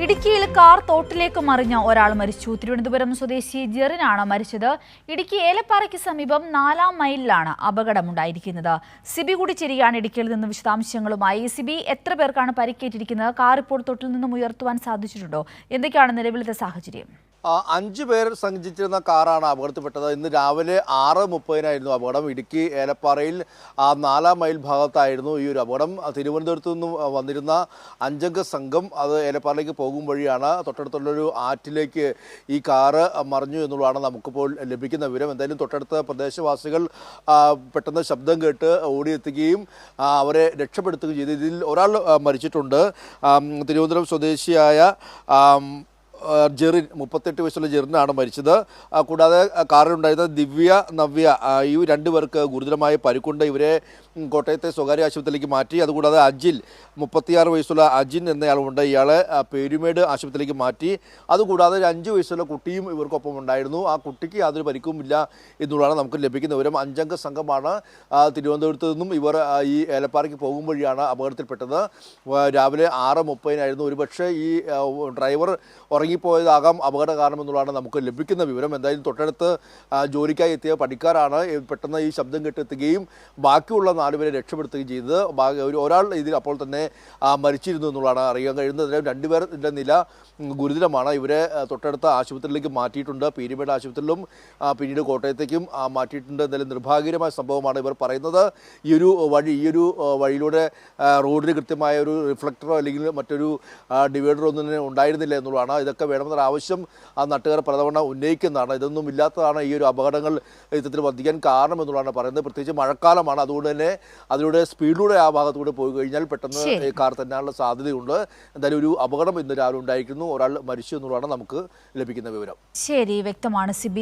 ഇടുക്കിയിൽ കാർ തോട്ടിലേക്ക് മറിഞ്ഞ ഒരാൾ മരിച്ചു. തിരുവനന്തപുരം സ്വദേശി ജെറിനാണ് മരിച്ചത്. ഇടുക്കി ഏലപ്പാറയ്ക്ക് സമീപം 4-ാം മൈലിലാണ് അപകടമുണ്ടായിരിക്കുന്നത്. സിബി കൂടി ചെരിയാണ് ഇടുക്കിയിൽ നിന്ന് വിശദാംശങ്ങളുമായി. സിബി, എത്ര പേർക്കാണ് പരിക്കേറ്റിരിക്കുന്നത്? കാർ ഇപ്പോൾ തൊട്ടിൽ നിന്നും ഉയർത്തുവാൻ സാധിച്ചിട്ടുണ്ടോ? എന്തൊക്കെയാണ് നിലവിലത്തെ സാഹചര്യം? 5 പേർ സഞ്ചരിച്ചിരുന്ന കാറാണ് അപകടത്തിൽപ്പെട്ടത്. ഇന്ന് രാവിലെ 6:30 അപകടം. ഇടുക്കി ഏലപ്പാറയിൽ 4-ാം മൈൽ ഭാഗത്തായിരുന്നു ഈ ഒരു അപകടം. തിരുവനന്തപുരത്തു നിന്നും വന്നിരുന്ന 5-അംഗ സംഘം അത് ഏലപ്പാറയിലേക്ക് പോകും വഴിയാണ് തൊട്ടടുത്തുള്ളൊരു ആറ്റിലേക്ക് ഈ കാറ് മറിഞ്ഞു എന്നുള്ളതാണ് നമുക്കിപ്പോൾ ലഭിക്കുന്ന വിവരം. എന്തായാലും തൊട്ടടുത്ത പ്രദേശവാസികൾ പെട്ടെന്ന് ശബ്ദം കേട്ട് ഓടിയെത്തുകയും അവരെ രക്ഷപ്പെടുത്തുകയും ചെയ്തു. ഇതിൽ ഒരാൾ മരിച്ചിട്ടുണ്ട്. തിരുവനന്തപുരം സ്വദേശിയായ ജെറിൻ, 38 വയസ്സുള്ള ജെറിനാണ് മരിച്ചത്. കൂടാതെ കാറിലുണ്ടായിരുന്ന ദിവ്യ, നവ്യ, ഈ 2 പേർക്ക് ഗുരുതരമായ പരിക്കുണ്ട്. ഇവരെ കോട്ടയത്തെ സ്വകാര്യ ആശുപത്രിയിലേക്ക് മാറ്റി. അതുകൂടാതെ അജിൽ, 36 വയസ്സുള്ള അജിൻ എന്നയാളുമുണ്ട്. ഇയാളെ പേരുമേട് ആശുപത്രിയിലേക്ക് മാറ്റി. അതുകൂടാതെ ഒരു 5 വയസ്സുള്ള കുട്ടിയും ഇവർക്കൊപ്പം ഉണ്ടായിരുന്നു. ആ കുട്ടിക്ക് യാതൊരു പരിക്കുമില്ല എന്നുള്ളതാണ് നമുക്ക് ലഭിക്കുന്ന വിവരം. 5-അംഗ സംഘമാണ് തിരുവനന്തപുരത്ത് നിന്നും ഇവർ ഈ ഏലപ്പാറയ്ക്ക് പോകും വഴിയാണ് അപകടത്തിൽപ്പെട്ടത്. രാവിലെ 6:30 ഒരുപക്ഷെ ഈ ഡ്രൈവർ ഉറങ്ങിപ്പോയതാകാം അപകട കാരണം എന്നുള്ളതാണ് നമുക്ക് ലഭിക്കുന്ന വിവരം. എന്തായാലും തൊട്ടടുത്ത് ജോലിക്കായി എത്തിയ പണിക്കാരാണ് പെട്ടെന്ന് ഈ ശബ്ദം കേട്ടെത്തുകയും ബാക്കിയുള്ള 4 പേരെ രക്ഷപ്പെടുത്തുകയും ചെയ്തത്. ഒരാൾ ഇതിൽ അപ്പോൾ തന്നെ മരിച്ചിരുന്നു എന്നുള്ളതാണ് അറിയാൻ കഴിയുന്നത്. 2 പേരുടെ നില ഗുരുതരമാണ്. ഇവരെ തൊട്ടടുത്ത ആശുപത്രിയിലേക്ക് മാറ്റിയിട്ടുണ്ട്. പീരുമേട് ആശുപത്രിയിലും പിന്നീട് കോട്ടയത്തേക്കും മാറ്റിയിട്ടുണ്ട്. എന്തായാലും നിർഭാഗ്യകരമായ സംഭവമാണ്. ഇവർ പറയുന്നത് ഈ ഒരു വഴിയിലൂടെ റോഡിന് കൃത്യമായ ഒരു റിഫ്ലക്ടറോ അല്ലെങ്കിൽ മറ്റൊരു ഡിവൈഡറോ ഒന്നും ഉണ്ടായിരുന്നില്ല എന്നുള്ളതാണ്. ഇതൊക്കെ വേണമെന്നൊരു ആവശ്യം നാട്ടുകാർ പലതവണ ഉന്നയിക്കുന്നതാണ്. ഇതൊന്നും ഇല്ലാത്തതാണ് ഈ ഒരു അപകടങ്ങൾ ഇത്തരത്തിൽ വർദ്ധിക്കാൻ കാരണം എന്നുള്ളതാണ് പറയുന്നത്. പ്രത്യേകിച്ച് മഴക്കാലമാണ്. അതുകൊണ്ട് തന്നെ അതിലൂടെ സ്പീഡിലൂടെ ആ ഭാഗത്തൂടെ പോയി കഴിഞ്ഞാൽ പെട്ടെന്ന് കാർ തന്നെയുള്ള സാധ്യതയുണ്ട്. എന്തായാലും ഒരു അപകടം ഇന്ന് രാവിലെ ഉണ്ടായിരിക്കുന്നു. ഒരാൾ മരിച്ചു എന്നുള്ളതാണ് നമുക്ക് ലഭിക്കുന്ന വിവരം. ശരി, വ്യക്തമാണ് സിബി.